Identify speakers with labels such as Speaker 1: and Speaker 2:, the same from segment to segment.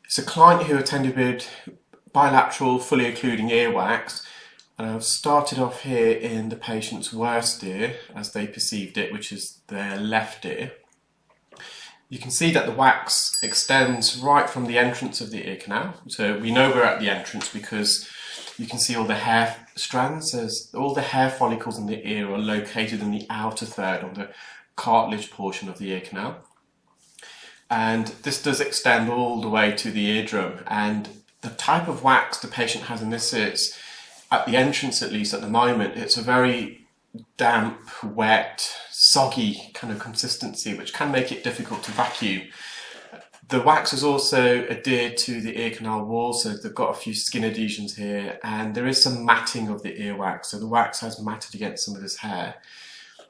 Speaker 1: It's a client who attended with bilateral, fully occluding earwax. And I've started off here in the patient's worst ear, as they perceived it, which is their left ear. You can see that the wax extends right from the entrance of the ear canal. So we know we're at the entrance because you can see all the hair strands. All the hair follicles in the ear are located in the outer third, or the cartilage portion of the ear canal. And this does extend all the way to the eardrum. And the type of wax the patient has in this is, at the entrance at least at the moment, it's a very damp, wet, soggy kind of consistency, which can make it difficult to vacuum. The wax is also adhered to the ear canal wall, so they've got a few skin adhesions here, and there is some matting of the earwax, so the wax has matted against some of this hair.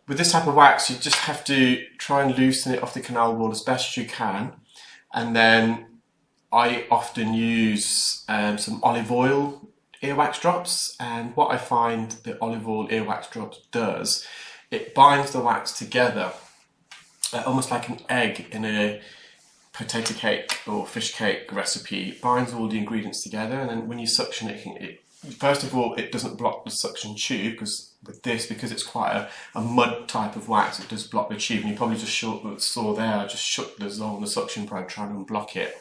Speaker 1: With this type of wax, you just have to try and loosen it off the canal wall as best you can, and then I often use some olive oil earwax drops, and what I find the olive oil earwax drops does, it binds the wax together, almost like an egg in a potato cake or fish cake recipe. It binds all the ingredients together, and then when you suction it, first of all, it doesn't block the suction tube, because with this, because it's quite a mud type of wax, it does block the tube, and you probably just saw there, I just shook the zone, the suction probe, trying to unblock it.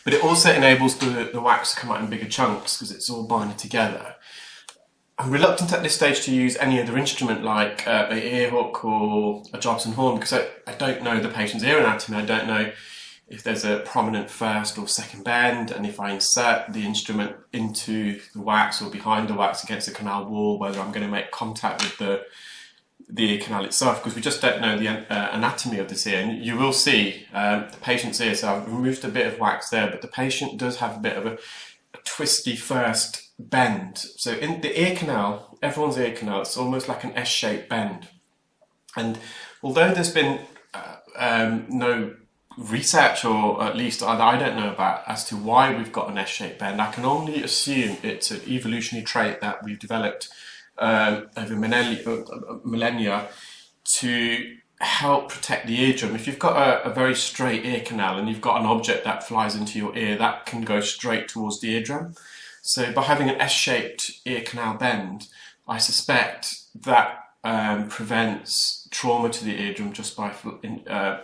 Speaker 1: But it also enables the wax to come out in bigger chunks because it's all binded together. I'm reluctant at this stage to use any other instrument like an ear hook or a Jobson horn, because I don't know the patient's ear anatomy. I don't know if there's a prominent first or second bend, and if I insert the instrument into the wax or behind the wax against the canal wall, whether I'm going to make contact with the ear canal itself, because we just don't know the anatomy of this ear. And you will see the patient's ear, so I've removed a bit of wax there, but the patient does have a bit of a twisty first bend. So in the ear canal, everyone's ear canal, it's almost like an S-shaped bend. And although there's been no research, or at least I don't know about, as to why we've got an S-shaped bend, I can only assume it's an evolutionary trait that we've developed over millennia to help protect the eardrum. If you've got a very straight ear canal and you've got an object that flies into your ear, that can go straight towards the eardrum. So by having an S-shaped ear canal bend, I suspect that prevents trauma to the eardrum just by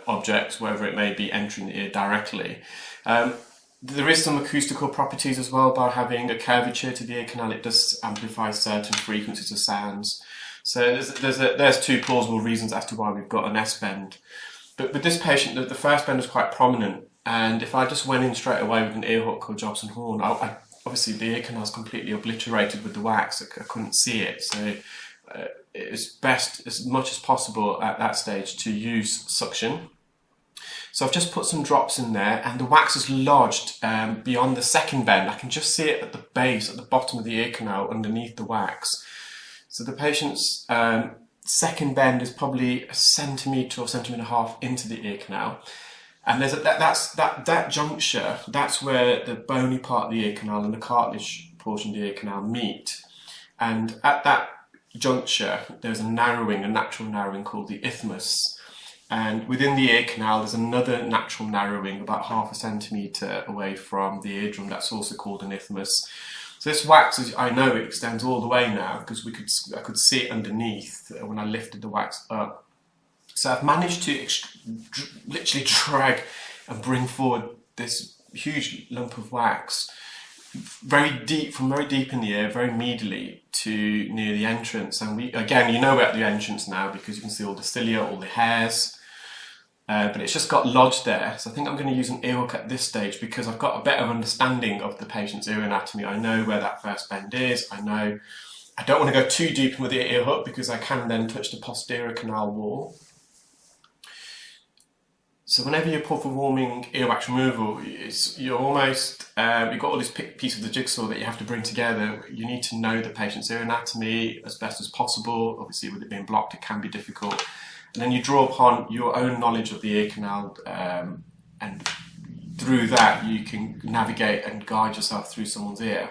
Speaker 1: objects, wherever it may be, entering the ear directly. There is some acoustical properties as well. By having a curvature to the ear canal, it does amplify certain frequencies of sounds. So there's two plausible reasons as to why we've got an S-bend. But with this patient, the first bend is quite prominent, and if I just went in straight away with an ear hook or Jobson horn, obviously the ear canal is completely obliterated with the wax. I couldn't see it. So it's best, as much as possible at that stage, to use suction. So I've just put some drops in there, and the wax is lodged beyond the second bend. I can just see it at the base, at the bottom of the ear canal, underneath the wax. So the patient's second bend is probably a centimetre or centimetre and a half into the ear canal. And there's that juncture, that's where the bony part of the ear canal and the cartilage portion of the ear canal meet. And at that juncture, there's a natural narrowing called the isthmus. And within the ear canal, there's another natural narrowing about half a centimetre away from the eardrum. That's also called an isthmus. So this wax, as I know, it extends all the way now, because I could see it underneath when I lifted the wax up. So I've managed to literally drag and bring forward this huge lump of wax very deep, from very deep in the ear, very medially to near the entrance. And again, you know we're at the entrance now because you can see all the cilia, all the hairs, but it's just got lodged there. So I think I'm going to use an ear hook at this stage because I've got a better understanding of the patient's ear anatomy. I know where that first bend is. I don't want to go too deep with the ear hook because I can then touch the posterior canal wall. So whenever you're performing earwax removal, you're almost, you've got all this piece of the jigsaw that you have to bring together. You need to know the patient's ear anatomy as best as possible. Obviously, with it being blocked, it can be difficult. And then you draw upon your own knowledge of the ear canal, and through that, you can navigate and guide yourself through someone's ear.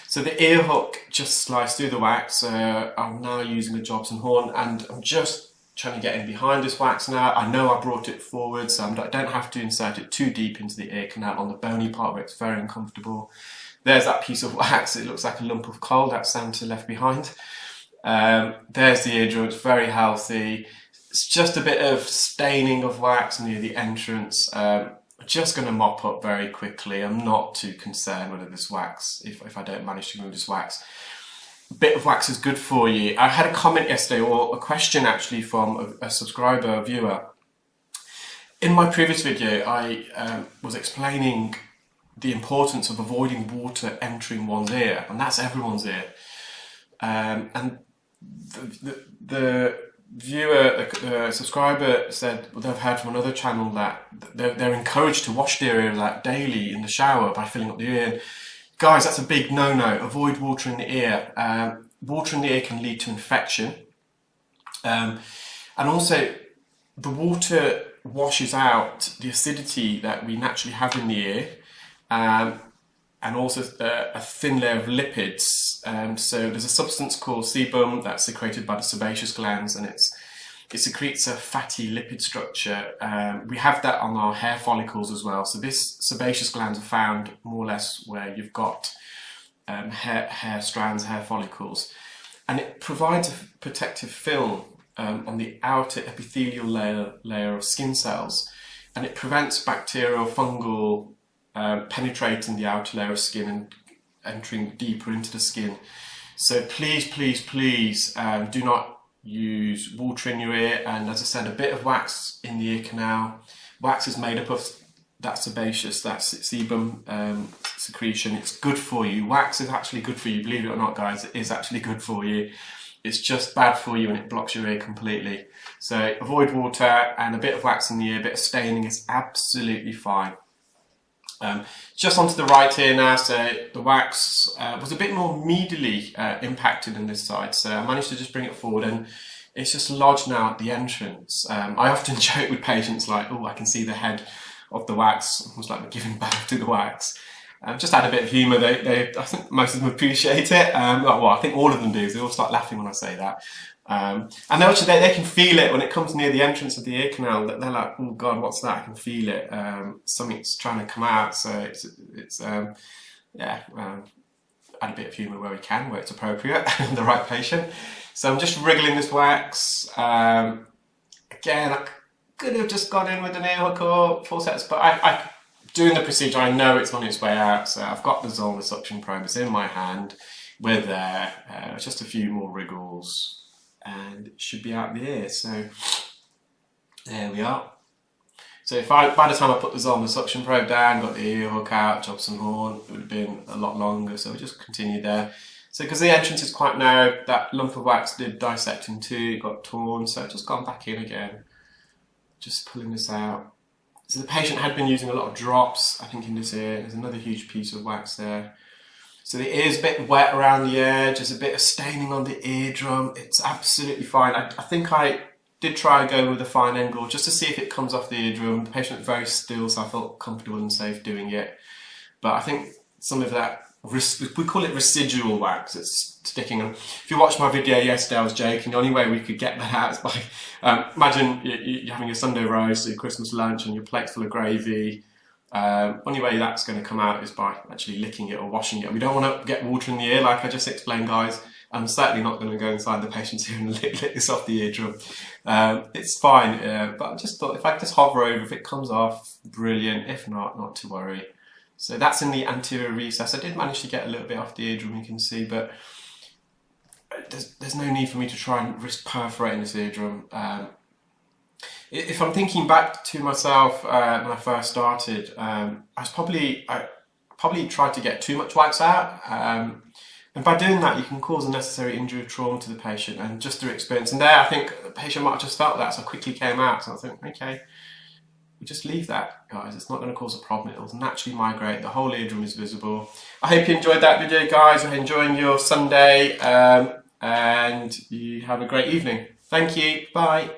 Speaker 1: So the ear hook just sliced through the wax. I'm now using a Jobson horn, and I'm just trying to get in behind this wax now. I know I brought it forward, so I don't have to insert it too deep into the ear canal on the bony part where it's very uncomfortable. There's that piece of wax. It looks like a lump of coal that Santa left behind. There's the eardrum. It's very healthy. It's just a bit of staining of wax near the entrance. I'm just going to mop up very quickly. I'm not too concerned whether this wax, if I don't manage to remove this wax. A bit of wax is good for you. I had a comment yesterday, or a question actually, from a subscriber, a viewer. In my previous video, I was explaining the importance of avoiding water entering one's ear, and that's everyone's ear. And the viewer, the subscriber, said they've heard from another channel that they're encouraged to wash their ear out daily in the shower by filling up the ear. Guys, that's a big no-no. Avoid water in the ear. Water in the ear can lead to infection. And also, the water washes out the acidity that we naturally have in the ear, and also a thin layer of lipids. So there's a substance called sebum that's secreted by the sebaceous glands, and it secretes a fatty lipid structure. We have that on our hair follicles as well. So this sebaceous glands are found more or less where you've got hair strands, hair follicles, and it provides a protective film on the outer epithelial layer of skin cells, and it prevents bacterial, fungal penetrating the outer layer of skin and entering deeper into the skin. So please, please, please do not use water in your ear. And as I said, a bit of wax in the ear canal. Wax is made up of that sebaceous, that sebum secretion. It's good for you. Wax is actually good for you, believe it or not, guys. It is actually good for you. It's just bad for you and it blocks your ear completely. So avoid water, and a bit of wax in the ear, a bit of staining is absolutely fine. Just onto the right ear now. So the wax was a bit more medially impacted on this side, so I managed to just bring it forward, and it's just lodged now at the entrance. I often joke with patients like, oh, I can see the head of the wax, almost like we're giving birth to the wax. Just add a bit of humour. I think most of them appreciate it. Well, I think all of them do. They all start laughing when I say that. And they can feel it when it comes near the entrance of the ear canal. That they're like, oh God, what's that? I can feel it. Something's trying to come out. So add a bit of humour where we can, where it's appropriate, the right patient. So I'm just wriggling this wax. Again, I could have just gone in with an ear hook or forceps, but doing the procedure, I know it's on its way out. So I've got the Zollner suction probe. It's in my hand. We're there. Just a few more wriggles, and it should be out the ear. So there we are. So by the time I put the Zollner suction probe down, got the ear hook out, Jobson horn, it would have been a lot longer. So we just continued there. So because the entrance is quite narrow, that lump of wax did dissect in two, it got torn. So I've just gone back in again, just pulling this out. So the patient had been using a lot of drops, I think, in this ear. There's another huge piece of wax there. So the ear's a bit wet around the edge, there's a bit of staining on the eardrum. It's absolutely fine. I think I did try to go with a fine angle just to see if it comes off the eardrum. The patient was very still, so I felt comfortable and safe doing it. But I think some of that, we call it residual wax, it's sticking. And if you watched my video yesterday, I was joking. The only way we could get that out is by, imagine you're having a Sunday roast, your Christmas lunch, and your plate's full of gravy. Only way that's going to come out is by actually licking it or washing it. We don't want to get water in the ear, like I just explained, guys. I'm certainly not going to go inside the patient's ear and lick this off the eardrum. It's fine, but I just thought if I just hover over, if it comes off, brilliant. If not, not to worry. So that's in the anterior recess. I did manage to get a little bit off the eardrum, you can see, but there's no need for me to try and risk perforating this eardrum. If I'm thinking back to myself when I first started, I probably tried to get too much wax out, and by doing that you can cause unnecessary injury or trauma to the patient, and just through experience. And there I think the patient might have just felt that, so I quickly came out. So I think, okay, we just leave that, guys. It's not going to cause a problem. It'll naturally migrate. The whole eardrum is visible. I hope you enjoyed that video, guys. You're enjoying your Sunday, and you have a great evening. Thank you. Bye.